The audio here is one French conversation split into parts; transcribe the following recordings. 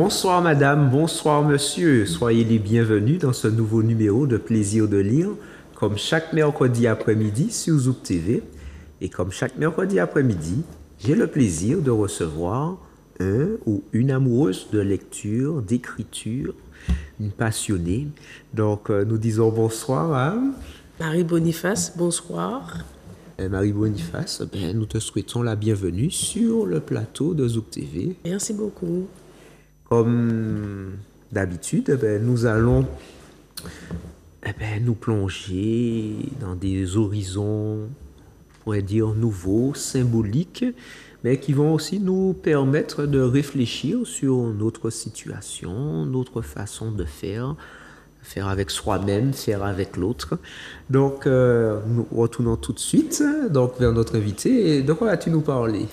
Bonsoir madame, bonsoir monsieur, soyez les bienvenus dans ce nouveau numéro de Plaisir de lire, comme chaque mercredi après-midi sur Zouk TV. Et comme chaque mercredi après-midi, j'ai le plaisir de recevoir un ou une amoureuse de lecture, d'écriture, une passionnée. Donc nous disons bonsoir à Marie Boniface, bonsoir. Marie Boniface. Nous te souhaitons la bienvenue sur le plateau de Zouk TV. Merci beaucoup. Comme d'habitude, nous allons nous plonger dans des horizons, on pourrait dire, nouveaux, symboliques, mais qui vont aussi nous permettre de réfléchir sur notre situation, notre façon de faire avec soi-même, faire avec l'autre. Donc, nous retournons tout de suite vers notre invité. Et de quoi vas-tu nous parler?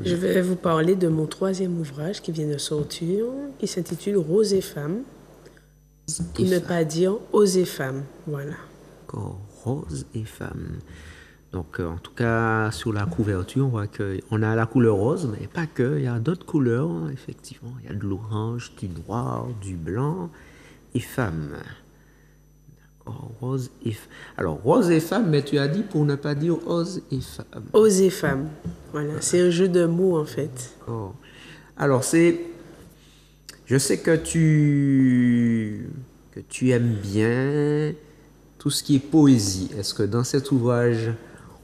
Je vais vous parler de mon troisième ouvrage qui vient de sortir, qui s'intitule Rose et Femmes. Pour ne pas dire Oser Femmes. Voilà. D'accord. Rose et Femmes. Donc, en tout cas, sur la couverture, on voit qu'on a la couleur rose, mais pas que. Il y a d'autres couleurs, effectivement. Il y a de l'orange, du noir, du blanc et Femmes. Rose et Alors, Rose et Femmes, mais tu as dit pour ne pas dire Ose et Femmes. Oser Femmes. Voilà. C'est un jeu de mots, en fait. Oh. Alors, je sais que tu aimes bien tout ce qui est poésie. Est-ce que dans cet ouvrage,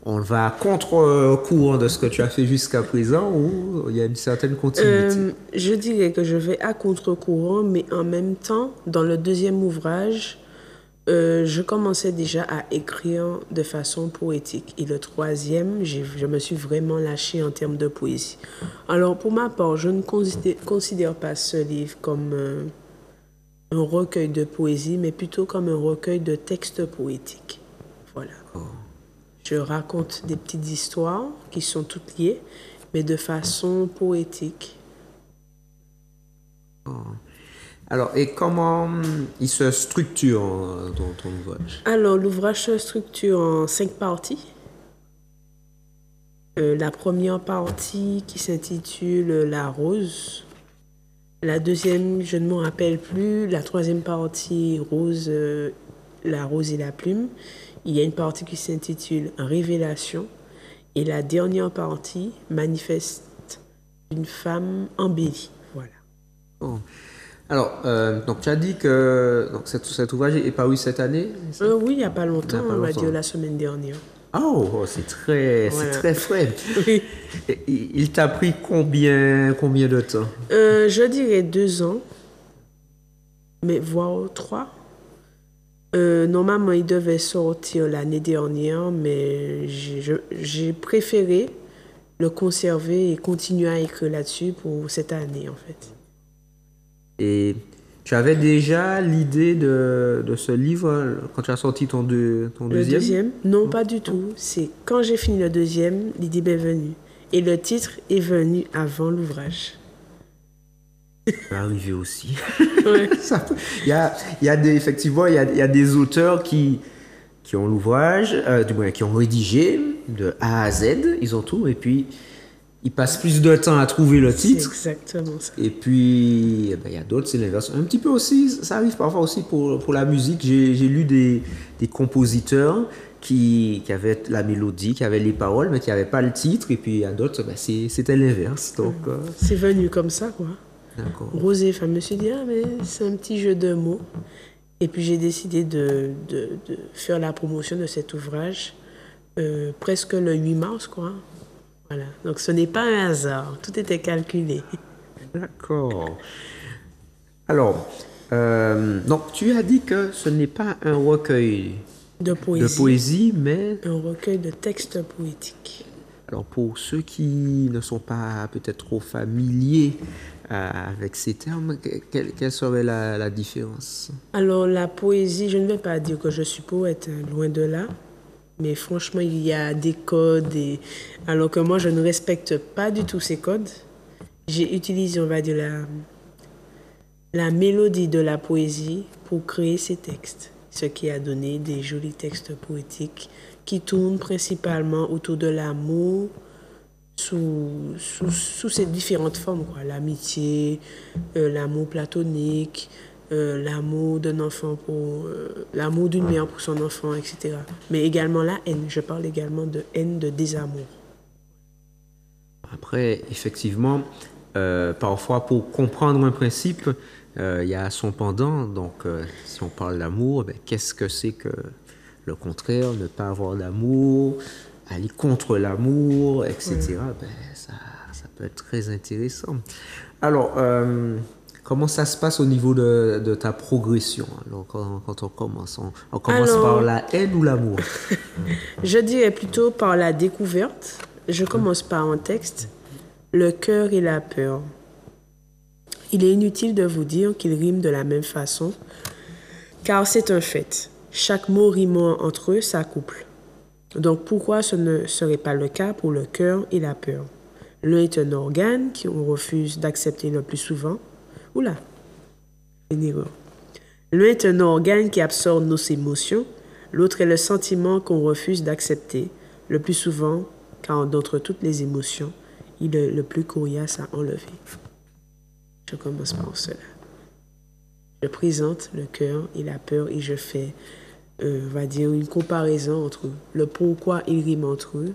on va à contre-courant de ce que tu as fait jusqu'à présent ou il y a une certaine continuité? Je dirais que je vais à contre-courant, mais en même temps, dans le deuxième ouvrage, je commençais déjà à écrire de façon poétique. Et le troisième, je me suis vraiment lâchée en termes de poésie. Alors, pour ma part, je ne considère pas ce livre comme un recueil de poésie, mais plutôt comme un recueil de textes poétiques. Voilà. Je raconte des petites histoires qui sont toutes liées, mais de façon poétique. Alors, et comment il se structure dans ton ouvrage? Alors, l'ouvrage se structure en 5 parties. La première partie qui s'intitule La Rose. La deuxième, je ne me rappelle plus. La troisième partie, Rose, La Rose et la Plume. Il y a une partie qui s'intitule Révélation. Et la dernière partie, Manifeste d'une femme embellie. Voilà. Oh. Alors, donc tu as dit que cet ouvrage est paru cette année? Oui, il n'y a pas longtemps, on va dire la semaine dernière. Oh, c'est très frais. Oui. Il t'a pris combien de temps? Je dirais 2 ans, mais voire 3. Normalement, il devait sortir l'année dernière, mais j'ai préféré le conserver et continuer à écrire là-dessus pour cette année, en fait. Et tu avais déjà l'idée de ce livre quand tu as sorti ton deuxième? Le deuxième? Non, pas du tout. C'est quand j'ai fini le deuxième, l'idée m'est venue. Et le titre est venu avant l'ouvrage. Ça peut arriver aussi. Ouais. Effectivement, il y a des auteurs qui ont l'ouvrage, du moins qui ont rédigé de A à Z, ils ont tout, et puis ils passent plus de temps à trouver le titre. C'est exactement ça. Et puis, il y a d'autres, c'est l'inverse. Un petit peu aussi, ça arrive parfois aussi pour la musique. J'ai lu des compositeurs qui avaient la mélodie, qui avaient les paroles, mais qui n'avaient pas le titre. Et puis, il y a d'autres, c'était l'inverse. Donc, c'est venu comme ça, quoi. D'accord. Rose et Femme, je me suis dit, mais c'est un petit jeu de mots. Et puis, j'ai décidé de faire la promotion de cet ouvrage presque le 8 mars, quoi. Voilà. Donc, ce n'est pas un hasard. Tout était calculé. D'accord. Alors, donc, tu as dit que ce n'est pas un recueil de poésie, mais un recueil de textes poétiques. Alors, pour ceux qui ne sont pas peut-être trop familiers avec ces termes, quelle serait la différence? Alors, la poésie, je ne vais pas dire que je suis poète, loin de là. Mais franchement, il y a des codes. Alors que moi, je ne respecte pas du tout ces codes. J'ai utilisé, on va dire, la mélodie de la poésie pour créer ces textes. Ce qui a donné des jolis textes poétiques qui tournent principalement autour de l'amour, sous ces différentes formes, quoi. L'amitié, l'amour platonique, l'amour d'un enfant pour l'amour d'une mère pour son enfant, etc. Mais également la haine. Je parle également de haine, de désamour. Après, effectivement, parfois pour comprendre un principe, il y a son pendant. Donc, si on parle d'amour, ben, qu'est-ce que c'est que le contraire, ne pas avoir d'amour, aller contre l'amour, etc. Ben, ça peut être très intéressant. Alors, comment ça se passe au niveau de ta progression? Alors, quand on commence, on commence par la haine ou l'amour? Je dirais plutôt par la découverte. Je commence par un texte, le cœur et la peur. Il est inutile de vous dire qu'ils riment de la même façon, car c'est un fait. Chaque mot rimant entre eux s'accouple. Donc pourquoi ce ne serait pas le cas pour le cœur et la peur? L'un est un organe qu'on refuse d'accepter le plus souvent. Oula, une erreur. L'un est un organe qui absorbe nos émotions, l'autre est le sentiment qu'on refuse d'accepter le plus souvent, car d'entre toutes les émotions, il est le plus coriace à enlever. Je commence par cela. Je présente le cœur et la peur et je fais, on va dire, une comparaison entre le pourquoi ils riment entre eux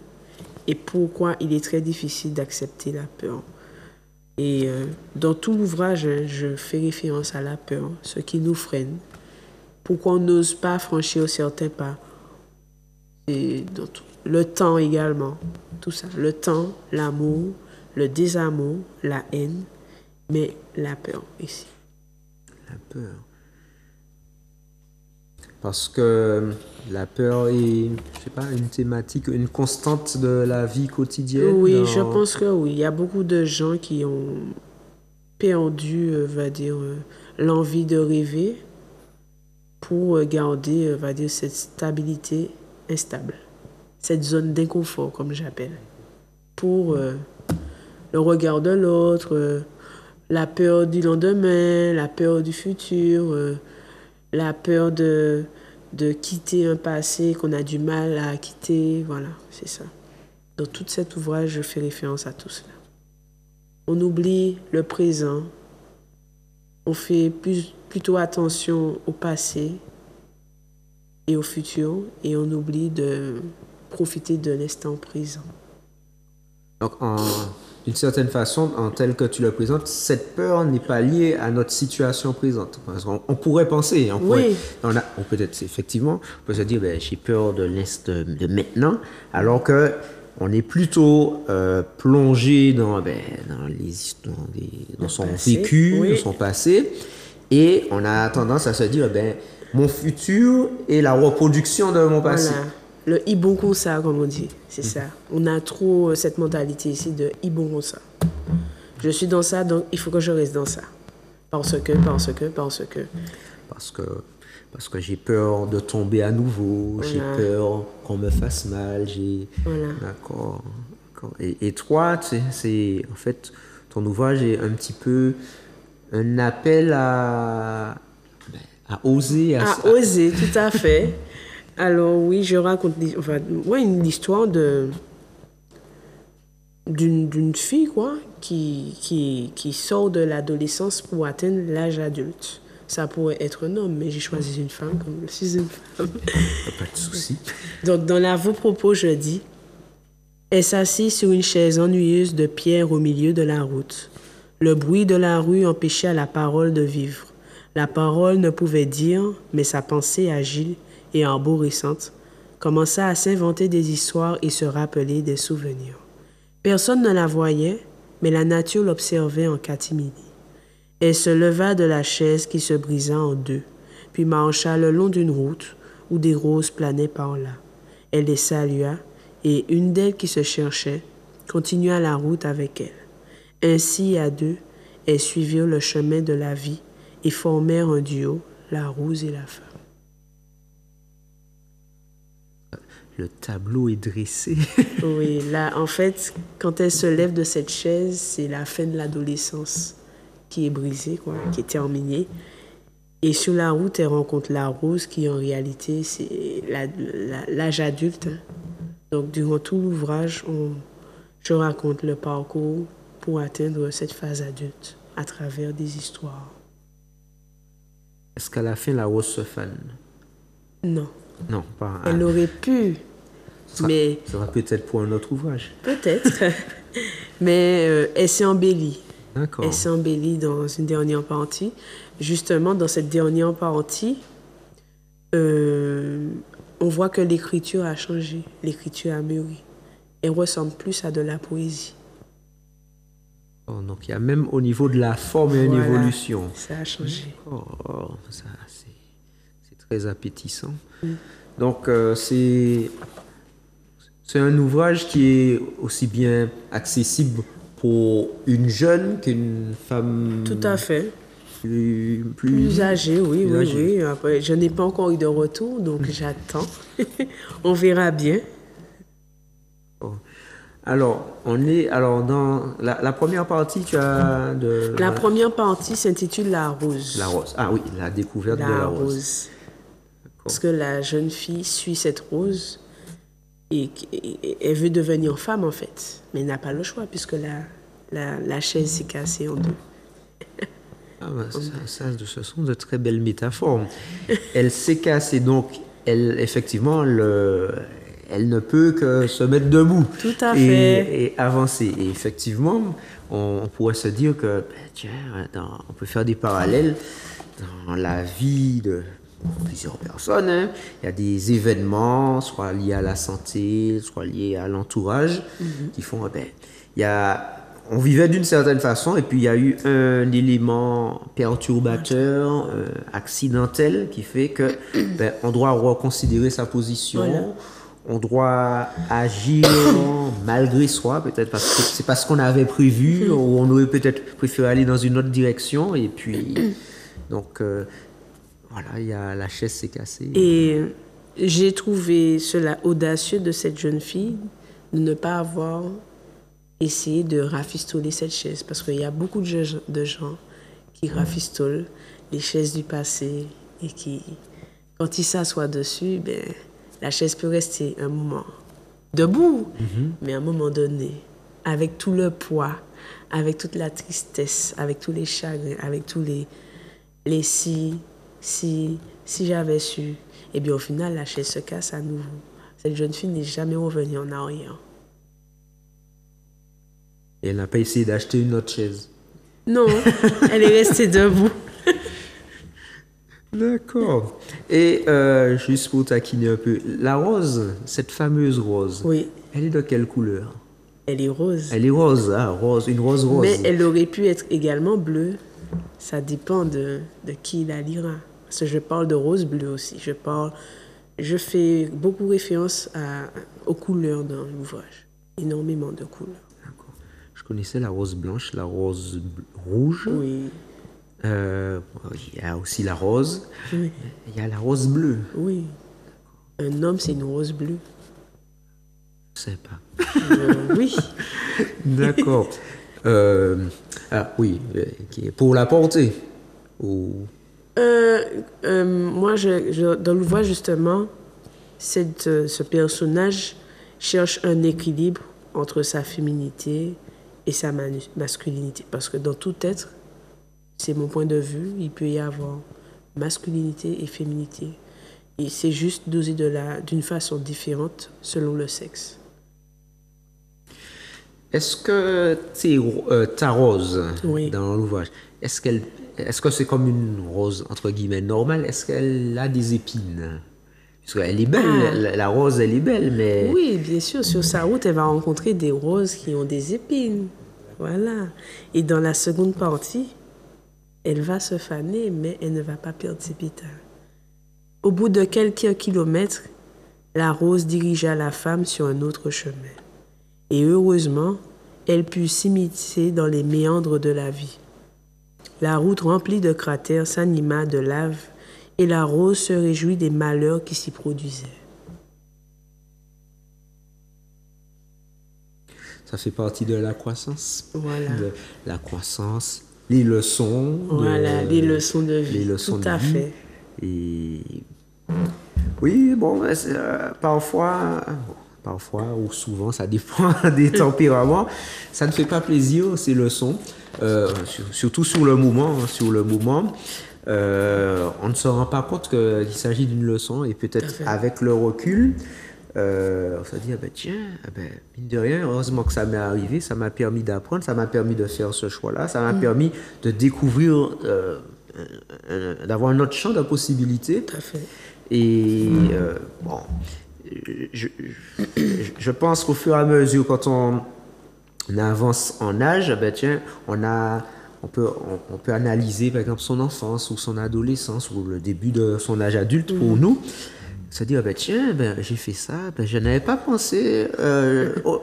et pourquoi il est très difficile d'accepter la peur. Et dans tout l'ouvrage, je fais référence à la peur, ce qui nous freine, pourquoi on n'ose pas franchir certains pas. Et dans tout. Le temps également, tout ça. Le temps, l'amour, le désamour, la haine, mais la peur ici. La peur. Parce que la peur est, je sais pas, une thématique, une constante de la vie quotidienne. Oui, je pense que oui. Il y a beaucoup de gens qui ont perdu, va dire, l'envie de rêver pour garder, va dire, cette stabilité instable. Cette zone d'inconfort, comme j'appelle. Pour le regard de l'autre, la peur du lendemain, la peur du futur, la peur de quitter un passé qu'on a du mal à quitter. Voilà, c'est ça. Dans tout cet ouvrage, je fais référence à tout cela. On oublie le présent, on fait plutôt attention au passé et au futur, et on oublie de profiter de l'instant présent. Donc, d'une certaine façon, en tel que tu le présentes, cette peur n'est pas liée à notre situation présente. Parce qu'on pourrait penser, Oui. on peut être effectivement, on peut se dire, ben, j'ai peur de l'instant de maintenant, alors que on est plutôt plongé dans son passé, vécu, oui. dans son passé, et on a tendance à se dire, ben, mon futur est la reproduction de mon passé. Voilà. Le ibongonsa, comme on dit, c'est ça. On a trop cette mentalité ici de ibongonsa. Je suis dans ça, donc il faut que je reste dans ça. Parce que. Parce que j'ai peur de tomber à nouveau, Voilà. j'ai peur qu'on me fasse mal, Voilà. D'accord. Et toi, c'est en fait, ton ouvrage est un petit peu un appel à oser. À oser, tout à fait. Alors oui, je raconte une histoire d'une fille quoi, qui sort de l'adolescence pour atteindre l'âge adulte. Ça pourrait être un homme, mais j'ai choisi une femme comme je suis une femme. Pas de souci. Donc dans l'avant-propos, je dis, elle s'assit sur une chaise ennuyeuse de pierre au milieu de la route. Le bruit de la rue empêchait la parole de vivre. La parole ne pouvait dire, mais sa pensée agile et arborescente commença à s'inventer des histoires et se rappeler des souvenirs. Personne ne la voyait, mais la nature l'observait en catimini. Elle se leva de la chaise qui se brisa en deux, puis marcha le long d'une route où des roses planaient par là. Elle les salua, et une d'elles qui se cherchait continua la route avec elle. Ainsi, à deux, elles suivirent le chemin de la vie et formèrent un duo, la rose et la femme. Le tableau est dressé. Oui, là, en fait, quand elle se lève de cette chaise, c'est la fin de l'adolescence qui est brisée, quoi, qui est terminée. Et sur la route, elle rencontre la rose qui, en réalité, c'est l'âge adulte. Hein. Donc, durant tout l'ouvrage, Je raconte le parcours pour atteindre cette phase adulte à travers des histoires. Est-ce qu'à la fin, la rose se fane? Non. Non, pas. Elle aurait pu, mais Ça sera peut-être pour un autre ouvrage. peut-être. Mais elle s'est embellie. D'accord. Elle s'est embellie dans une dernière partie. Justement, dans cette dernière partie, on voit que l'écriture a changé, l'écriture a mûri. Elle ressemble plus à de la poésie. Oh, donc il y a même au niveau de la forme une Voilà, évolution. ça a changé. Oh, ça, c'est très appétissant. Donc c'est un ouvrage qui est aussi bien accessible pour une jeune qu'une femme Tout à fait. plus Plus âgée, oui, plus oui, âgée. oui. Après, je n'ai pas encore eu de retour, donc j'attends. On verra bien. Oh. Alors, dans la première partie, tu as de La première partie s'intitule La Rose. la rose. Ah oui, la découverte de La la rose. rose. Parce que la jeune fille suit cette rose et elle veut devenir femme en fait. Mais elle n'a pas le choix puisque la chaise s'est cassée en deux. Ah, bah, ce sont de très belles métaphores. Elle s'est cassée, donc effectivement, elle ne peut que se mettre debout Tout à fait. et avancer. Et effectivement, on pourrait se dire que, ben, tiens, on peut faire des parallèles dans la vie de plusieurs personnes. Hein. Il y a des événements, soit liés à la santé, soit liés à l'entourage, qui font, ben, on vivait d'une certaine façon et puis il y a eu un élément perturbateur, accidentel, qui fait que ben, on doit reconsidérer sa position. Voilà. On doit agir malgré soi, peut-être parce que c'est pas ce qu'on avait prévu, ou on aurait peut-être préféré aller dans une autre direction. Et puis, donc, voilà, la chaise s'est cassée. Et j'ai trouvé cela audacieux de cette jeune fille de ne pas avoir essayé de rafistoler cette chaise. Parce qu'il y a beaucoup de gens qui rafistolent les chaises du passé et qui, quand ils s'assoient dessus, ben, la chaise peut rester un moment debout, mais à un moment donné, avec tout le poids, avec toute la tristesse, avec tous les chagrins, avec tous les si j'avais su, et bien au final, la chaise se casse à nouveau. Cette jeune fille n'est jamais revenue en arrière. Et elle n'a pas essayé d'acheter une autre chaise. Non, elle est restée debout. D'accord. Et juste pour taquiner un peu, la rose, cette fameuse rose, Oui, elle est de quelle couleur? elle est rose. Elle est rose, hein, rose, une rose rose. Mais elle aurait pu être également bleue. Ça dépend de qui la lira. Parce que je parle de rose bleue aussi. Je fais beaucoup référence aux couleurs dans l'ouvrage. Énormément de couleurs. D'accord. Je connaissais la rose blanche, la rose rouge. Oui, Il y a aussi la rose. oui, Il y a la rose bleue. oui. Un homme, c'est une rose bleue. Je sais pas. Oui. D'accord. Oui, qui est pour la porter. Ou... Moi, dans l'ouvrage, justement, ce personnage cherche un équilibre entre sa féminité et sa masculinité. Parce que dans tout être, c'est mon point de vue, il peut y avoir masculinité et féminité. Et c'est juste dosé d'une façon différente selon le sexe. Est-ce que ta rose Oui. dans l'ouvrage, est-ce que c'est comme une rose entre guillemets normale? Est-ce qu'elle a des épines? Parce qu'elle est belle, la rose elle est belle, mais Oui, bien sûr, sur sa route, elle va rencontrer des roses qui ont des épines. Voilà. Et dans la seconde partie, elle va se faner, mais elle ne va pas perdre ses pétales. Au bout de quelques kilomètres, la rose dirigea la femme sur un autre chemin. Et heureusement, elle put s'immiscer dans les méandres de la vie. La route remplie de cratères s'anima de lave et la rose se réjouit des malheurs qui s'y produisaient. ça fait partie de la croissance. Voilà. De la croissance, les leçons. Voilà, les leçons de vie. Les leçons Tout de à vie. fait. Et oui, bon, parfois, parfois ou souvent, ça dépend des tempéraments. Ça ne fait pas plaisir, ces leçons, surtout sur le moment. Hein, sur le moment, on ne se rend pas compte qu'il s'agit d'une leçon et peut-être avec le recul, on se dit, ah ben tiens, ah ben, mine de rien, heureusement que ça m'est arrivé, ça m'a permis d'apprendre, ça m'a permis de faire ce choix-là, ça m'a permis de découvrir, d'avoir un autre champ de possibilités. Tout à fait. Et bon, je pense qu'au fur et à mesure, quand on avance en âge, ben tiens, on peut analyser par exemple son enfance ou son adolescence ou le début de son âge adulte pour nous. Se dire, ben tiens, ben, j'ai fait ça, ben, je n'avais pas pensé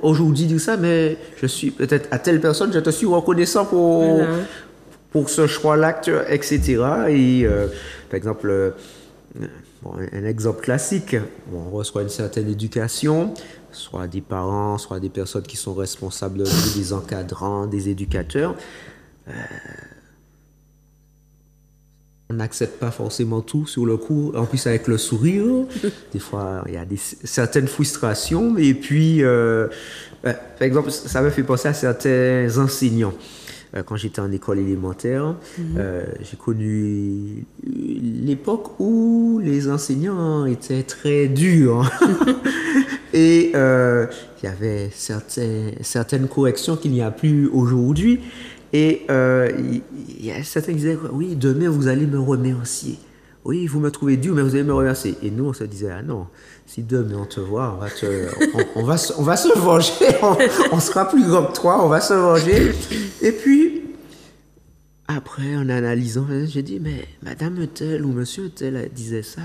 aujourd'hui dire ça, mais je suis peut-être à telle personne, je te suis reconnaissant pour ce choix-là, etc. Et par exemple, bon, un exemple classique, on reçoit une certaine éducation, soit des parents, soit des personnes qui sont responsables, des encadrants, des éducateurs. On n'accepte pas forcément tout sur le coup, en plus avec le sourire. Des fois, il y a certaines frustrations. Et puis, par exemple, ça me fait penser à certains enseignants. Quand j'étais en école élémentaire, j'ai connu l'époque où les enseignants étaient très durs. Et il y avait certaines corrections qu'il n'y a plus aujourd'hui. Et il y a certains qui disaient, oui, demain vous allez me remercier. Oui, vous me trouvez dur, mais vous allez me remercier. Et nous, on se disait, ah non, si demain on te voit, on va se venger, on sera plus grand que toi, on va se venger. Et puis, après, en analysant, j'ai dit, mais madame tel ou monsieur tel disait ça,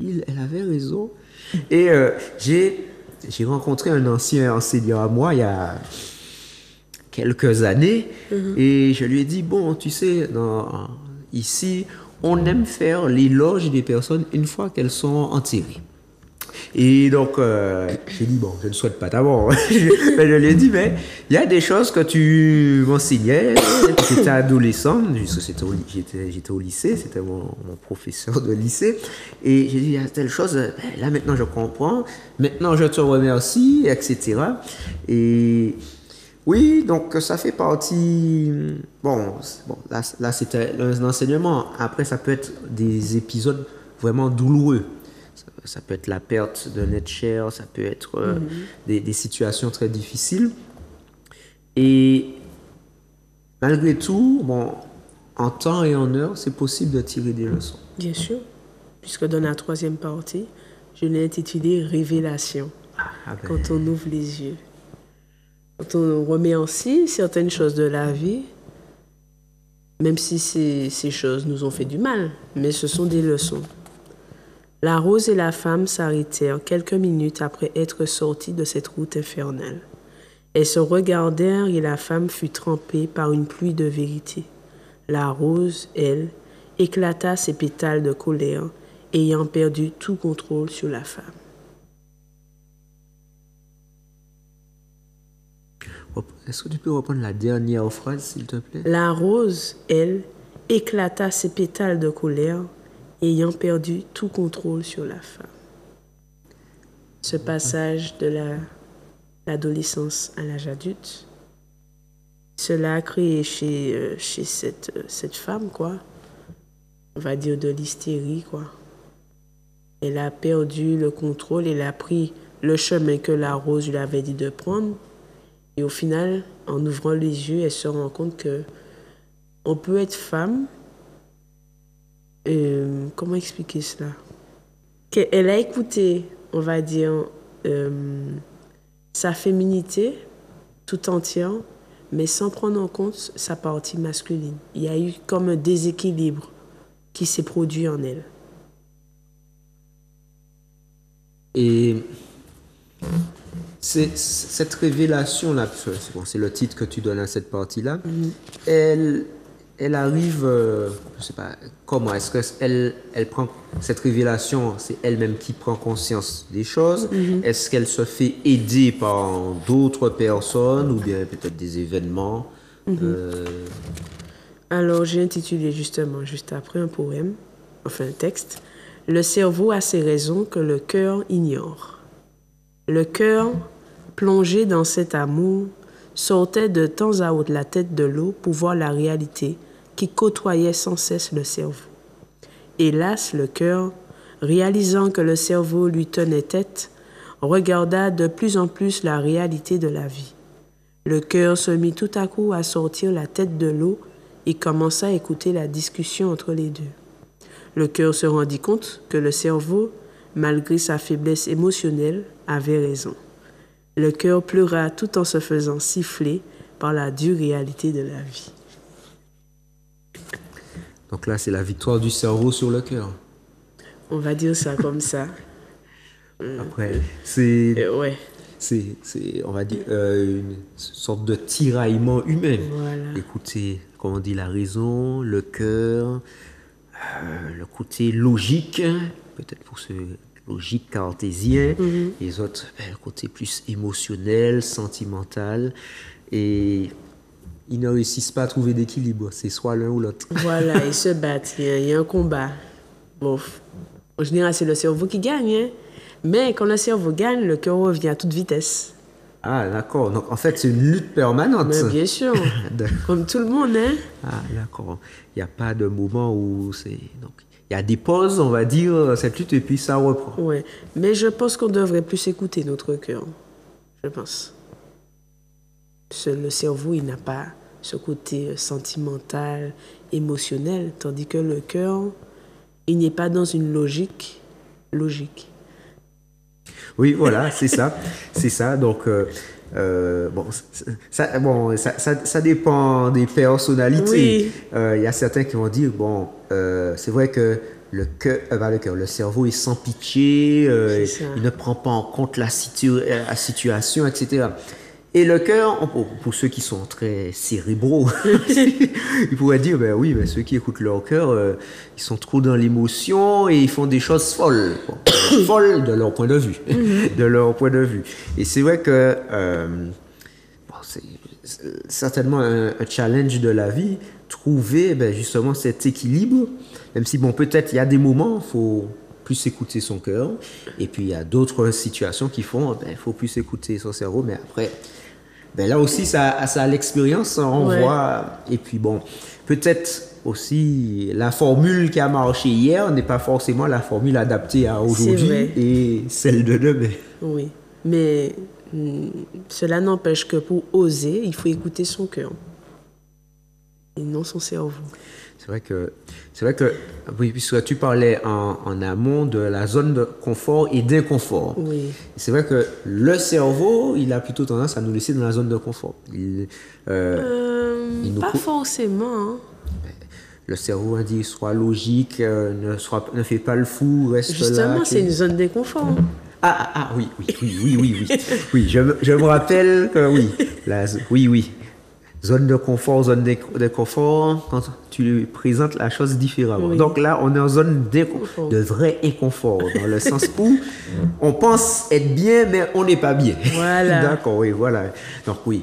elle avait raison. Et j'ai rencontré un ancien enseignant à moi il y a quelques années, et je lui ai dit, bon, tu sais, ici, on aime faire l'éloge des personnes une fois qu'elles sont enterrées. Et donc, j'ai dit, bon, je ne souhaite pas d'abord. Je lui ai dit, mais il y a des choses que tu m'enseignais, j'étais adolescent, j'étais au lycée, c'était mon professeur de lycée, et j'ai dit, il y a telle chose, là maintenant je comprends, maintenant je te remercie, etc. Et oui, donc ça fait partie. Bon là c'était un enseignement. Après, ça peut être des épisodes vraiment douloureux. Ça peut être la perte d'un être cher, ça peut être des situations très difficiles. Et malgré tout, bon, en temps et en heure, c'est possible de tirer des leçons. Bien sûr, puisque dans la troisième partie, je l'ai intitulé Révélation. Quand on ouvre les yeux. Quand on remet en si certaines choses de la vie, même si ces choses nous ont fait du mal, mais ce sont des leçons. La rose et la femme s'arrêtèrent quelques minutes après être sorties de cette route infernale. Elles se regardèrent et la femme fut trempée par une pluie de vérité. La rose, elle, éclata ses pétales de colère, ayant perdu tout contrôle sur la femme. Est-ce que tu peux reprendre la dernière phrase, s'il te plaît? La rose, elle, éclata ses pétales de colère, ayant perdu tout contrôle sur la femme. Ce passage de l'adolescence à l'âge adulte, cela a créé chez cette femme, quoi, on va dire de l'hystérie, quoi. Elle a perdu le contrôle, elle a pris le chemin que la rose lui avait dit de prendre. Et au final, en ouvrant les yeux, elle se rend compte que on peut être femme. Comment expliquer cela? Elle a écouté, on va dire, sa féminité tout entière, mais sans prendre en compte sa partie masculine. Il y a eu comme un déséquilibre qui s'est produit en elle. Et cette révélation-là, c'est le titre que tu donnes à cette partie-là, elle arrive, je ne sais pas, comment est-ce qu'elle prend cette révélation, c'est elle-même qui prend conscience des choses, est-ce qu'elle se fait aider par d'autres personnes ou bien peut-être des événements Alors, j'ai intitulé justement, juste après, un poème, enfin un texte, « Le cerveau a ses raisons que le cœur ignore ». Le cœur, plongé dans cet amour, sortait de temps à autre la tête de l'eau pour voir la réalité qui côtoyait sans cesse le cerveau. Hélas, le cœur, réalisant que le cerveau lui tenait tête, regarda de plus en plus la réalité de la vie. Le cœur se mit tout à coup à sortir la tête de l'eau et commença à écouter la discussion entre les deux. Le cœur se rendit compte que le cerveau, malgré sa faiblesse émotionnelle, avait raison. Le cœur pleura tout en se faisant siffler par la dure réalité de la vie. Donc là, c'est la victoire du cerveau sur le cœur. On va dire ça comme ça. Après, c'est, Ouais, on va dire, une sorte de tiraillement humain. voilà. Écoutez, comment on dit, la raison, le cœur, le côté logique, peut-être pour ceux logique cartésien, les autres, le côté plus émotionnel, sentimental, et ils ne réussissent pas à trouver d'équilibre, c'est soit l'un ou l'autre. Voilà, ils se battent, il y a un combat. Bon, en général, c'est le cerveau qui gagne, hein. Mais quand le cerveau gagne, le cœur revient à toute vitesse. Ah, d'accord, donc en fait c'est une lutte permanente. Mais bien sûr, comme tout le monde, hein. Ah, d'accord, il n'y a pas de moment où c'est... Donc, il y a des pauses, on va dire, cette lutte, et puis ça reprend. Ouais, mais je pense qu'on devrait plus écouter notre cœur. Je pense. Le cerveau, il n'a pas ce côté sentimental, émotionnel, tandis que le cœur, il n'est pas dans une logique. Oui, voilà, c'est ça. C'est ça. Donc, ça dépend des personnalités. Il y a certains qui vont dire, bon, c'est vrai que le cerveau est sans pitié, il ne prend pas en compte la situation, etc. Et le cœur, pour ceux qui sont très cérébraux, ils pourraient dire, ben oui, ben ceux qui écoutent leur cœur, ils sont trop dans l'émotion et ils font des choses folles. Bon, folles de leur point de vue. De leur point de vue. Et c'est vrai que c'est certainement un challenge de la vie, trouver justement cet équilibre, même si, bon, peut-être il y a des moments, il faut plus écouter son cœur, et puis il y a d'autres situations qui font, il faut plus écouter son cerveau, mais après... là aussi, ça a l'expérience, on voit. Et puis bon, peut-être aussi la formule qui a marché hier n'est pas forcément la formule adaptée à aujourd'hui et celle de demain. Oui, mais cela n'empêche que pour oser, il faut écouter son cœur et non son cerveau. C'est vrai que, oui, puisque tu parlais en amont de la zone de confort et d'inconfort. Oui. C'est vrai que le cerveau, il a plutôt tendance à nous laisser dans la zone de confort. Pas forcément. Hein. Le cerveau, on dit, soit logique, ne fait pas le fou, reste là. Justement, c'est une zone d'inconfort. Oui. Oui, je me rappelle que oui. Zone de confort, zone de confort, quand tu présentes la chose différemment. Oui. Donc là, on est en zone de vrai inconfort, dans le sens où on pense être bien, mais on n'est pas bien. Voilà. D'accord, oui, voilà. Donc oui,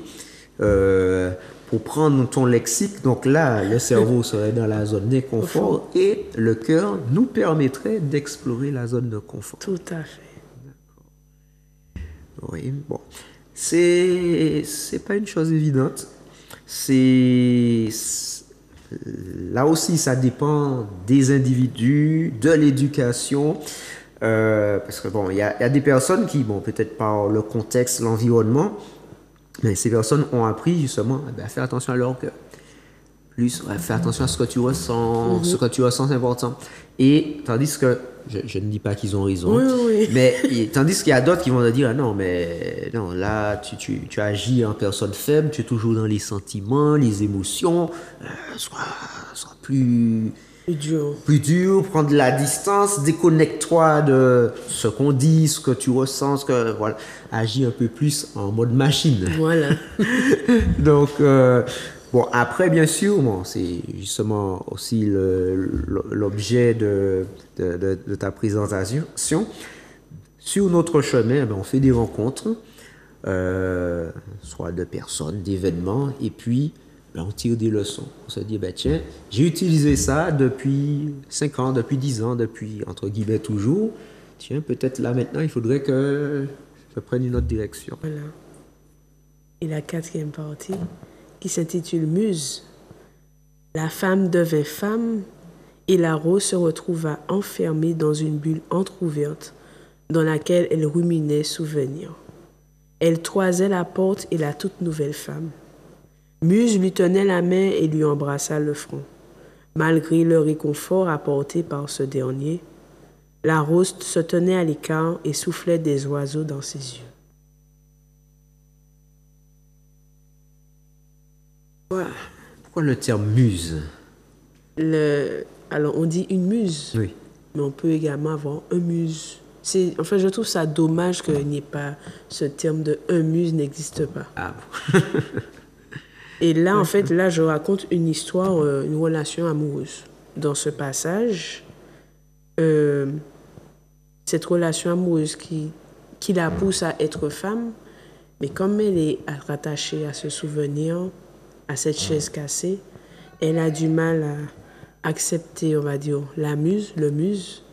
pour prendre ton lexique, donc là, le cerveau serait dans la zone d'inconfort et le cœur nous permettrait d'explorer la zone de confort. Tout à fait. D'accord. Oui, bon. C'est pas une chose évidente. Là aussi, ça dépend des individus, de l'éducation, parce que bon, il y a des personnes qui, bon, peut-être par le contexte, l'environnement, mais ces personnes ont appris justement à faire attention à leur cœur. Faire attention à ce que tu ressens, ce que tu ressens c'est important. Et tandis que, je ne dis pas qu'ils ont raison, mais tandis qu'il y a d'autres qui vont te dire, non, là, tu agis en personne faible, tu es toujours dans les sentiments, les émotions, sois plus dur, prendre de la distance, déconnecte-toi de ce qu'on dit, ce que tu ressens, voilà, agis un peu plus en mode machine. Voilà. Donc, bon, après, bien sûr, c'est justement aussi l'objet de ta présentation. Sur notre chemin, on fait des rencontres, soit de personnes, d'événements, et puis on tire des leçons. On se dit, tiens, j'ai utilisé ça depuis 5 ans, depuis 10 ans, depuis, entre guillemets, toujours. Tiens, peut-être là, maintenant, il faudrait que se prennent une autre direction. Voilà. Et la quatrième partie, qui s'intitule Muse. La femme devint femme et la rose se retrouva enfermée dans une bulle entr'ouverte dans laquelle elle ruminait souvenirs. Elle toisait la porte et la toute nouvelle femme. Muse lui tenait la main et lui embrassa le front. Malgré le réconfort apporté par ce dernier, la rose se tenait à l'écart et soufflait des oiseaux dans ses yeux. Pourquoi le terme muse? Alors, on dit une muse, Oui. mais on peut également avoir un muse. Enfin, je trouve ça dommage qu'il n'y ait pas ce terme de un muse n'existe pas. Ah bon. Et là, en fait, là, je raconte une histoire, une relation amoureuse. Dans ce passage, cette relation amoureuse qui la pousse à être femme, mais comme elle est rattachée à ce souvenir, à cette chaise cassée, elle a du mal à accepter, on va dire, la muse, le muse,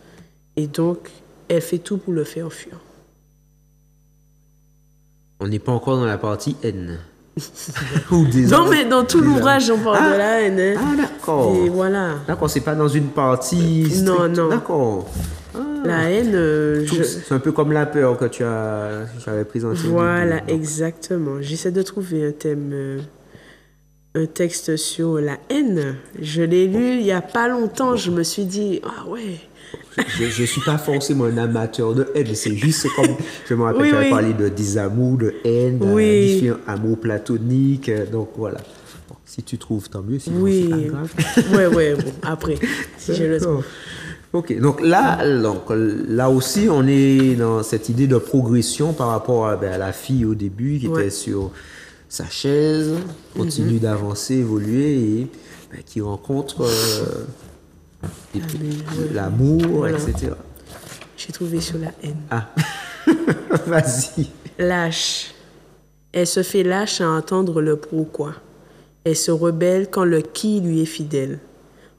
et donc elle fait tout pour le faire fuir. On n'est pas encore dans la partie N. Non, mais dans tout l'ouvrage, on parle de la haine. Hein. Ah, d'accord. Et voilà. D'accord, c'est pas dans une partie stricte. Non, non. D'accord. La haine, C'est un peu comme la peur que j'avais présenté. Voilà, exactement. J'essaie de trouver un thème, un texte sur la haine. Je l'ai lu il y a pas longtemps. Je me suis dit, ah ouais. Je suis pas forcément un amateur de haine, c'est juste comme, je me rappelle, j'avais parlé de désamour, de haine, différents amours platoniques, donc voilà. Bon, si tu trouves, tant mieux, sinon c'est pas grave. Ouais, bon, après, si je le trouve. Ok, donc là aussi, on est dans cette idée de progression par rapport à la fille au début qui était sur sa chaise, continue d'avancer, évoluer et qui rencontre l'amour, etc. J'ai trouvé sur la haine. Ah, vas-y. Lâche. Elle se fait lâche à entendre le pourquoi. Elle se rebelle quand le qui lui est fidèle.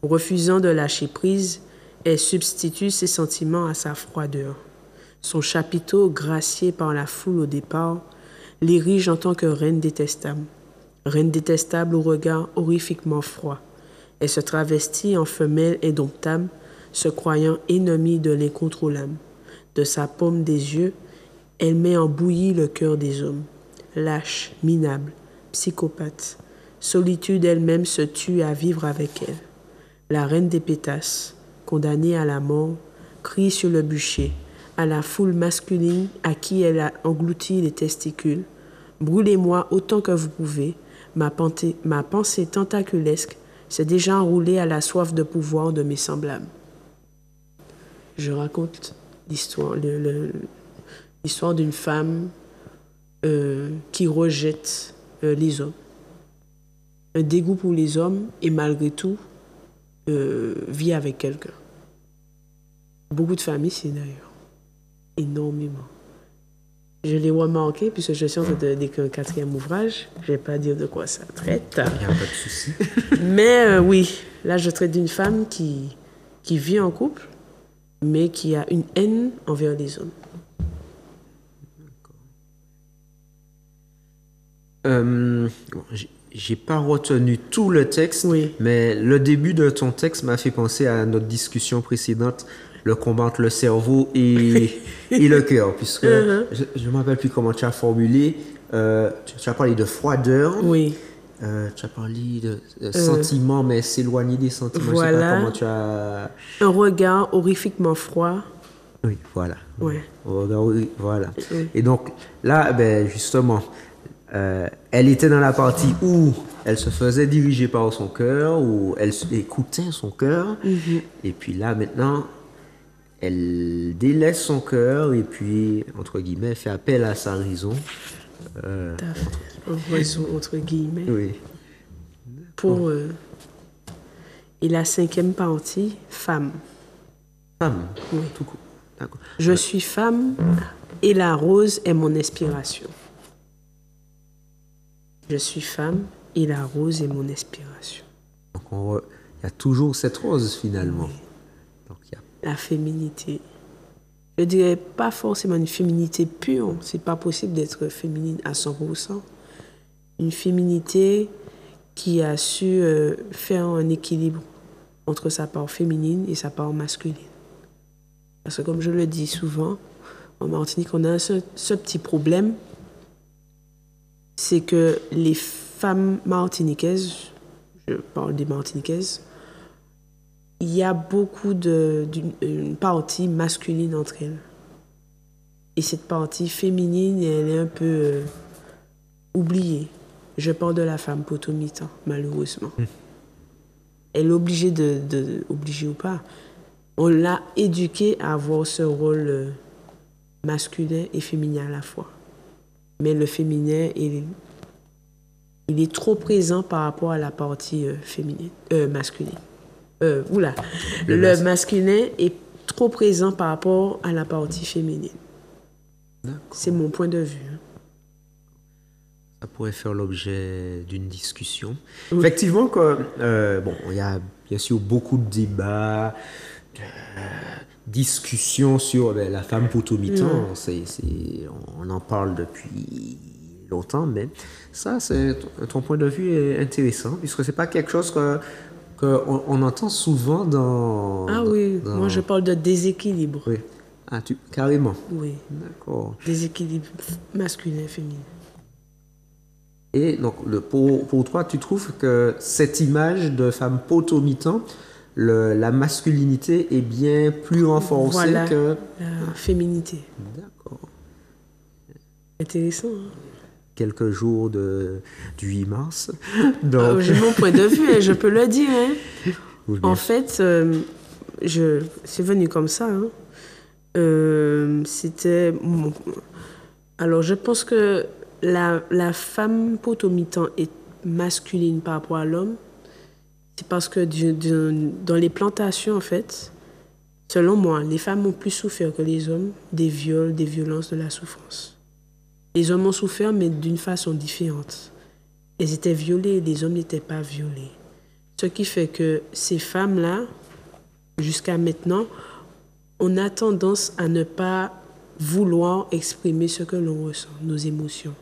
Refusant de lâcher prise, elle substitue ses sentiments à sa froideur. Son chapiteau, gracié par la foule au départ, l'érige en tant que reine détestable. Reine détestable au regard horrifiquement froid. Elle se travestit en femelle indomptable, se croyant ennemie de l'incontrôlable. De sa paume des yeux, elle met en bouillie le cœur des hommes. Lâche, minable, psychopathe, solitude elle-même se tue à vivre avec elle. La reine des pétasses, condamnée à la mort, crie sur le bûcher, à la foule masculine à qui elle a englouti les testicules. Brûlez-moi autant que vous pouvez, ma pensée tentaculesque s'est déjà enroulée à la soif de pouvoir de mes semblables. Je raconte l'histoire, l'histoire d'une femme qui rejette les hommes. Un dégoût pour les hommes et malgré tout vit avec quelqu'un. Beaucoup de familles, c'est d'ailleurs. Énormément. Je l'ai remarqué puisque je suis en train d'écrire un 4e ouvrage. Je ne vais pas dire de quoi ça traite. Il n'y a pas de souci. Mais oui, là je traite d'une femme qui vit en couple, mais qui a une haine envers les hommes. J'ai pas retenu tout le texte, mais le début de ton texte m'a fait penser à notre discussion précédente, le combat entre le cerveau et le cœur, puisque je ne me rappelle plus comment tu as formulé, tu as parlé de froideur, tu as parlé de sentiments, mais s'éloigner des sentiments, voilà. Je sais pas comment tu as... Un regard horrifiquement froid. Oui, voilà. Ouais. Voilà. Et donc là, justement... elle était dans la partie où elle se faisait diriger par son cœur, où elle écoutait son cœur. Et puis là, maintenant, elle délaisse son cœur et puis, entre guillemets, fait appel à sa raison. Raison, entre guillemets. Oui. Pour, et la 5e partie, femme. Femme, oui. Tout court. D'accord. Je suis femme et la rose est mon inspiration. Je suis femme et la rose est mon inspiration. Donc il y a toujours cette rose finalement. Oui. Donc, la féminité. Je dirais pas forcément une féminité pure. C'est pas possible d'être féminine à 100%. Une féminité qui a su faire un équilibre entre sa part féminine et sa part masculine. Parce que comme je le dis souvent, en Martinique, on a ce petit problème, c'est que les femmes martiniquaises, je parle des martiniquaises, il y a beaucoup d'une partie masculine entre elles. Et cette partie féminine, elle est un peu oubliée. Je parle de la femme potomitan, malheureusement. Elle est obligée obligée ou pas, on l'a éduquée à avoir ce rôle masculin et féminin à la fois. Mais le féminin, il est trop présent par rapport à la partie masculine. Le masculin est trop présent par rapport à la partie féminine. C'est mon point de vue. Ça pourrait faire l'objet d'une discussion. Oui. Effectivement, il y a bien sûr beaucoup de débats, de discussions sur la femme potomitan. On en parle depuis longtemps, mais ça, ton point de vue est intéressant, puisque c'est pas quelque chose qu'on entend souvent dans... Ah oui, moi je parle de déséquilibre. Oui. Ah, carrément. Oui. D'accord. Déséquilibre masculin-féminin. Et donc, pour toi, tu trouves que cette image de femme potomitan, la masculinité est bien plus renforcée que... la féminité. D'accord. Intéressant, hein? Quelques jours du 8 mars. Donc... J'ai mon point de vue, et je peux le dire. Hein. Oui, en fait, c'est venu comme ça. Hein. Alors, je pense que la femme potomitan est masculine par rapport à l'homme. C'est parce que dans les plantations, en fait, selon moi, les femmes ont plus souffert que les hommes des viols, des violences, de la souffrance. Les hommes ont souffert, mais d'une façon différente. Elles étaient violées, les hommes n'étaient pas violés. Ce qui fait que ces femmes-là, jusqu'à maintenant, on a tendance à ne pas vouloir exprimer ce que l'on ressent, nos émotions.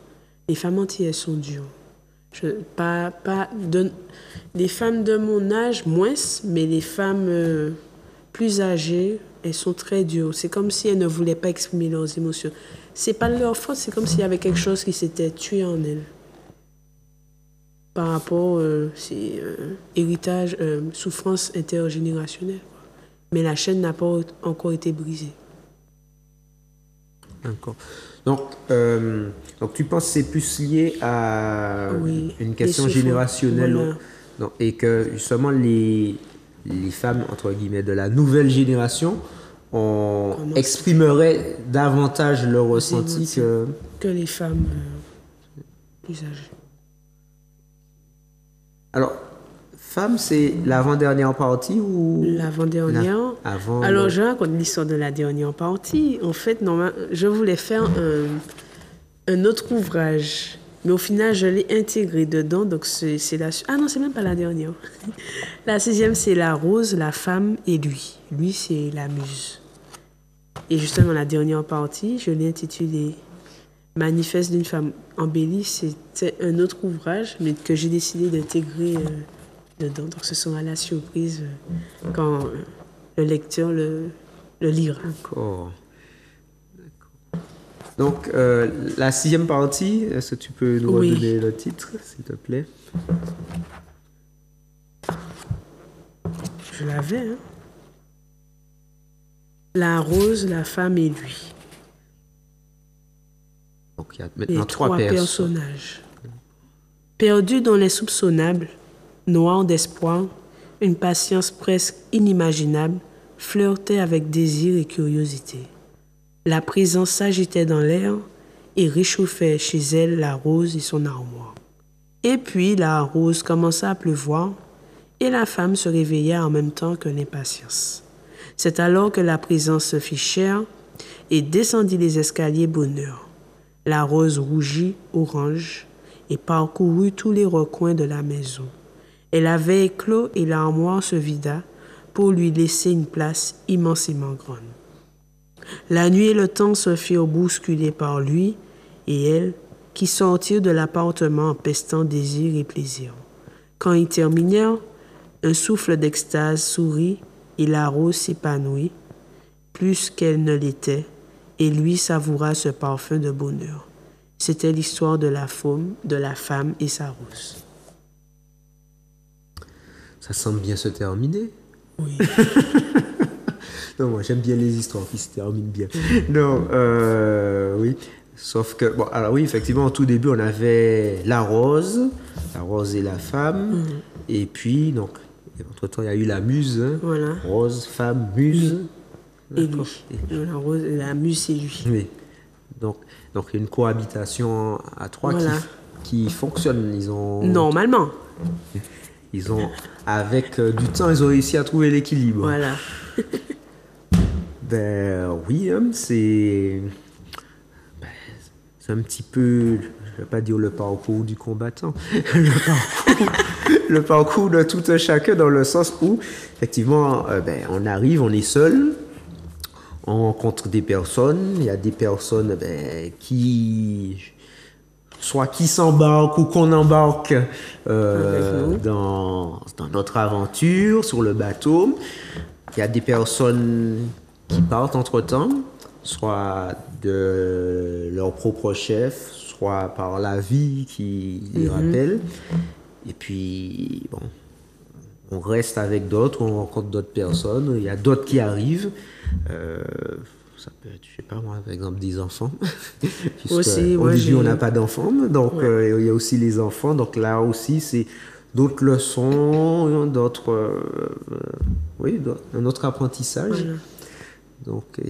Les femmes antillaises sont dures. Les femmes de mon âge, moins, mais les femmes plus âgées, elles sont très dures. C'est comme si elles ne voulaient pas exprimer leurs émotions. C'est pas leur faute, c'est comme s'il y avait quelque chose qui s'était tué en elles. Par rapport, héritage, souffrance intergénérationnelle. Mais la chaîne n'a pas encore été brisée. D'accord. Donc, tu penses que c'est plus lié à une question générationnelle, voilà. Donc, et que justement les femmes, entre guillemets, de la nouvelle génération exprimeraient davantage leur ressenti que les femmes plus âgées. Alors, femme, c'est l'avant-dernière partie ou... L'avant-dernière. Alors, je raconte l'histoire de la dernière partie. En fait, normalement, je voulais faire un autre ouvrage. Mais au final, je l'ai intégré dedans. Donc, c'est la... Ah non, c'est même pas la dernière. La 6e, c'est la rose, la femme et lui. Lui, c'est la muse. Et justement, la dernière partie, je l'ai intitulée Manifeste d'une femme embellie. C'était un autre ouvrage, mais que j'ai décidé d'intégrer dedans. Donc, ce sera la surprise quand le lecteur le lira. D'accord. Donc, la 6e partie, est-ce que tu peux nous redonner le titre, s'il te plaît? Je l'avais, hein? La rose, la femme et lui. Donc, il y a maintenant trois personnages. Perdu dans l'insoupçonnable, noir d'espoir, une patience presque inimaginable flirtait avec désir et curiosité. La présence s'agitait dans l'air et réchauffait chez elle la rose et son armoire. Et puis la rose commença à pleuvoir et la femme se réveilla en même temps que l'impatience. C'est alors que la présence se fit chère et descendit les escaliers bonheur. La rose rougit orange et parcourut tous les recoins de la maison. Elle avait éclos et l'armoire se vida pour lui laisser une place immensément grande. La nuit et le temps se firent bousculer par lui et elle, qui sortirent de l'appartement en pestant désir et plaisir. Quand ils terminèrent, un souffle d'extase sourit et la rose s'épanouit, plus qu'elle ne l'était, et lui savoura ce parfum de bonheur. C'était l'histoire de la femme et sa rose. Ça semble bien se terminer. Oui. Non, moi j'aime bien les histoires qui se terminent bien. Non, oui. Sauf que, bon, alors oui, effectivement, au tout début, on avait la rose et la femme. Et puis, donc, entre-temps, il y a eu la muse. Hein. Voilà. Rose, femme, muse. Et lui. La muse, c'est lui. Oui. Donc, il y a une cohabitation à trois Voilà. qui fonctionne. Normalement. Avec du temps, ils ont réussi à trouver l'équilibre. Voilà. Ben oui, hein, c'est un petit peu, je vais pas dire le parcours du combattant, le parcours de tout un chacun dans le sens où, effectivement, on arrive, on est seul, on rencontre des personnes, il y a des personnes soit qui s'embarquent ou qu'on embarque dans notre aventure sur le bateau. Il y a des personnes qui partent entre-temps, soit de leur propre chef, soit par la vie qui les rappelle. Et puis, bon, on reste avec d'autres, on rencontre d'autres personnes, il y a d'autres qui arrivent. Ça peut être, je sais pas moi, par exemple, des enfants. Aussi, au début, on n'a pas d'enfants, donc il y a aussi les enfants. Donc là aussi, c'est d'autres leçons, un autre apprentissage. Voilà. Donc,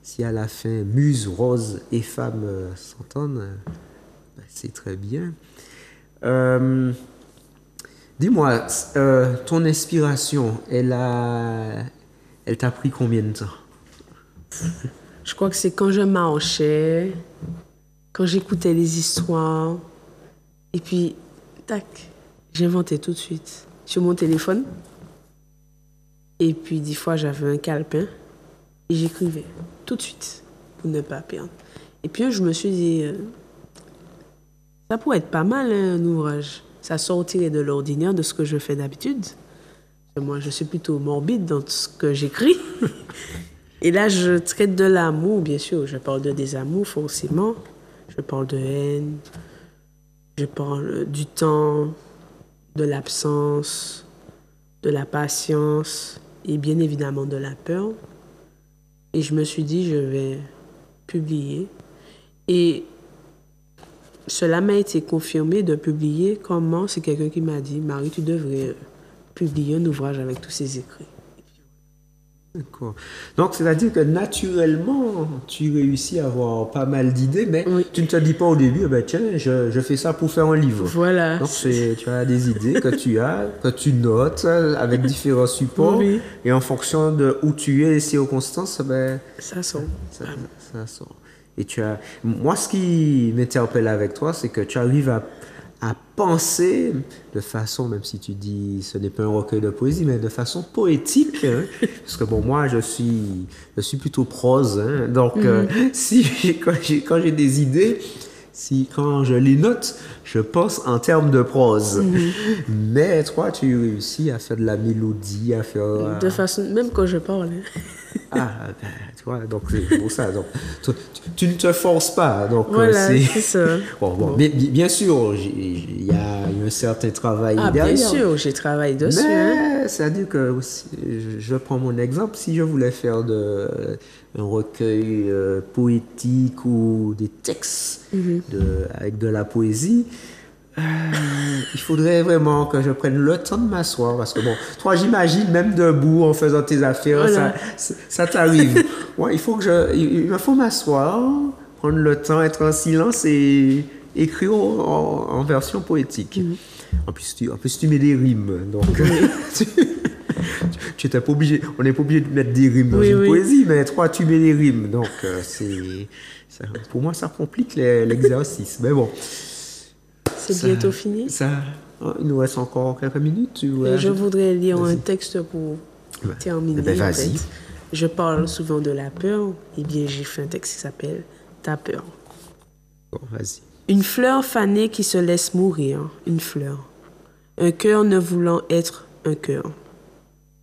si à la fin, muse, rose et femme s'entendent, c'est très bien. Dis-moi, ton inspiration, elle t'a pris combien de temps? Je crois que c'est quand je marchais, quand j'écoutais les histoires, et puis, tac, j'inventais tout de suite sur mon téléphone. Et puis, des fois, j'avais un calepin et j'écrivais tout de suite pour ne pas perdre. Et puis, je me suis dit, ça pourrait être pas mal, hein, un ouvrage. Ça sortirait de l'ordinaire de ce que je fais d'habitude. Moi, je suis plutôt morbide dans ce que j'écris. Et là, je traite de l'amour, bien sûr. Je parle de désamour, forcément. Je parle de haine. Je parle du temps, de l'absence, de la patience et bien évidemment de la peur. Et je me suis dit, je vais publier. Et cela m'a été confirmé de publier comment c'est quelqu'un qui m'a dit, Marie, tu devrais publier un ouvrage avec tous ces écrits. D'accord. Donc, c'est-à-dire que naturellement, tu réussis à avoir pas mal d'idées, mais tu ne te dis pas au début, tiens, je fais ça pour faire un livre. Voilà. Donc, tu as des idées que tu notes avec différents supports, et en fonction de où tu es, les circonstances, ça sort. Ça sort. Et moi, ce qui m'interpelle avec toi, c'est que tu arrives à penser de façon, même si tu dis ce n'est pas un recueil de poésie, mais de façon poétique, hein, parce que bon, moi je suis plutôt prose, hein, donc quand j'ai des idées, quand je les note, je pense en termes de prose. Mais toi, tu réussis à faire de la mélodie, à faire... De façon, même quand je parle. Tu vois, donc c'est pour ça. Donc, tu ne te forces pas. Donc, voilà, c'est ça. Bon. Mais bien sûr, il y a un certain travail derrière. Bien sûr, j'ai travaillé dessus. Mais c'est-à-dire que, je prends mon exemple, si je voulais faire un recueil poétique ou des textes avec de la poésie, il faudrait vraiment que je prenne le temps de m'asseoir parce que bon, toi j'imagine même debout en faisant tes affaires, voilà. ça t'arrive. Ouais, il me faut m'asseoir, prendre le temps, être en silence et écrire en version poétique. En plus tu mets des rimes, donc tu n'es pas obligé, on n'est pas obligé de mettre des rimes dans une poésie, mais toi tu mets des rimes, donc pour moi ça complique l'exercice, mais bon. C'est bientôt fini. Il nous reste encore quelques minutes. Je voudrais lire un texte pour terminer. Vas-y. je parle souvent de la peur, eh bien, j'ai fait un texte qui s'appelle Ta peur. Bon, vas-y. Une fleur fanée qui se laisse mourir, une fleur. Un cœur ne voulant être un cœur.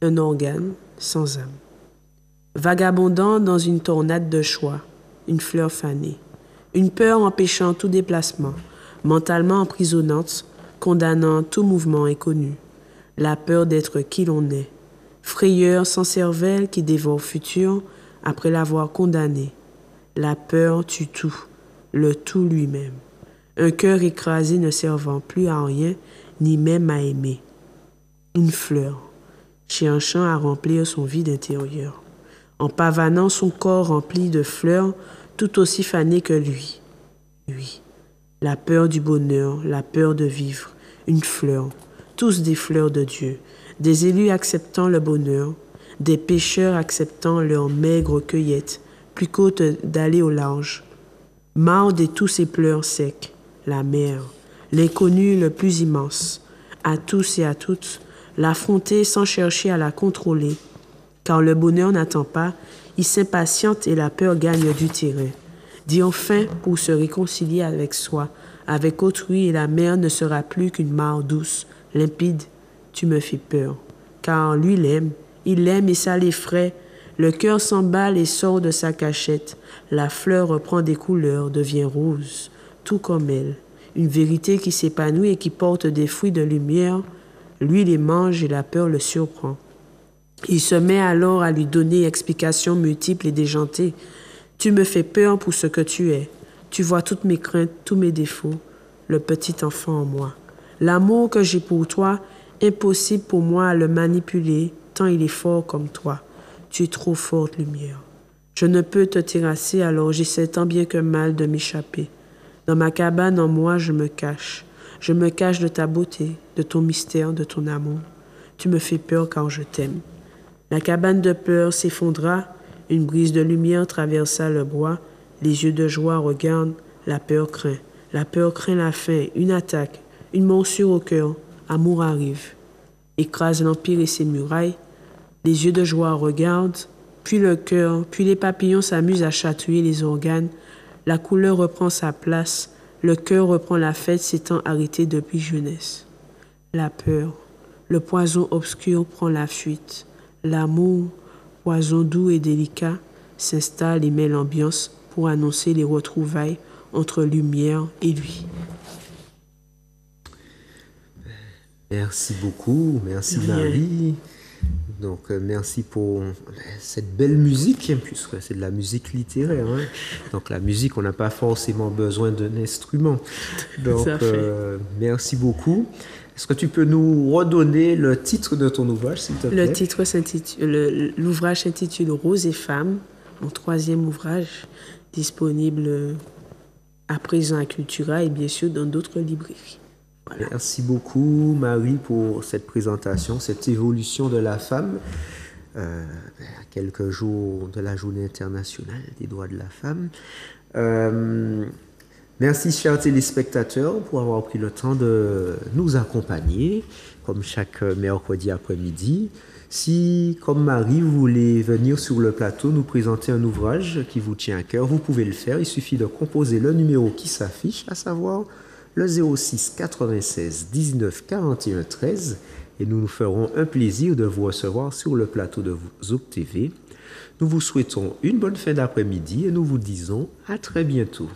Un organe sans âme. Vagabondant dans une tornade de choix, une fleur fanée. Une peur empêchant tout déplacement, mentalement emprisonnante, condamnant tout mouvement inconnu. La peur d'être qui l'on est. Frayeur sans cervelle qui dévore futur après l'avoir condamné. La peur tue tout, le tout lui-même. Un cœur écrasé ne servant plus à rien, ni même à aimer. Une fleur, cherchant à remplir son vide intérieur, en pavanant son corps rempli de fleurs, tout aussi fanées que lui. Lui, la peur du bonheur, la peur de vivre, une fleur, tous des fleurs de Dieu, des élus acceptant le bonheur, des pécheurs acceptant leur maigre cueillette, plus courte d'aller au large. Marre de tous ces pleurs secs, la mer, l'inconnu le plus immense, à tous et à toutes, l'affronter sans chercher à la contrôler, car le bonheur n'attend pas, il s'impatiente et la peur gagne du terrain. Dit enfin pour se réconcilier avec soi, avec autrui, et la mer ne sera plus qu'une mare douce, limpide. Tu me fais peur, car lui il l'aime et ça l'effraie. Le cœur s'emballe et sort de sa cachette. La fleur reprend des couleurs, devient rose, tout comme elle. Une vérité qui s'épanouit et qui porte des fruits de lumière. Lui les mange et la peur le surprend. Il se met alors à lui donner explications multiples et déjantées. Tu me fais peur pour ce que tu es. Tu vois toutes mes craintes, tous mes défauts, le petit enfant en moi. L'amour que j'ai pour toi, impossible pour moi à le manipuler, tant il est fort comme toi. Tu es trop forte, lumière. Je ne peux te terrasser, alors j'essaie tant bien que mal de m'échapper. Dans ma cabane en moi, je me cache. Je me cache de ta beauté, de ton mystère, de ton amour. Tu me fais peur car je t'aime. La cabane de peur s'effondra, une brise de lumière traversa le bois, les yeux de joie regardent, la peur craint la faim, une attaque, une morsure au cœur, amour arrive, écrase l'empire et ses murailles, les yeux de joie regardent, puis le cœur, puis les papillons s'amusent à chatouiller les organes, la couleur reprend sa place, le cœur reprend la fête s'étant arrêté depuis jeunesse. La peur, le poison obscur prend la fuite, l'amour, poison doux et délicat, s'installe et met l'ambiance pour annoncer les retrouvailles entre lumière et lui. Merci beaucoup, merci Marie. Donc merci pour cette belle musique, puisque c'est de la musique littéraire. Hein. Donc la musique, on n'a pas forcément besoin d'un instrument. Donc merci beaucoup. Est-ce que tu peux nous redonner le titre de ton ouvrage, s'il te plaît? L'ouvrage s'intitule Rose et Femmes, mon 3e ouvrage, disponible à présent à Cultura et bien sûr dans d'autres librairies. Voilà. Merci beaucoup, Marie, pour cette présentation, cette évolution de la femme, à quelques jours de la Journée internationale des droits de la femme. Merci, chers téléspectateurs, pour avoir pris le temps de nous accompagner, comme chaque mercredi après-midi. Si, comme Marie, vous voulez venir sur le plateau nous présenter un ouvrage qui vous tient à cœur, vous pouvez le faire. Il suffit de composer le numéro qui s'affiche, à savoir le 06 96 19 41 13, et nous nous ferons un plaisir de vous recevoir sur le plateau de Zouk TV. Nous vous souhaitons une bonne fin d'après-midi et nous vous disons à très bientôt.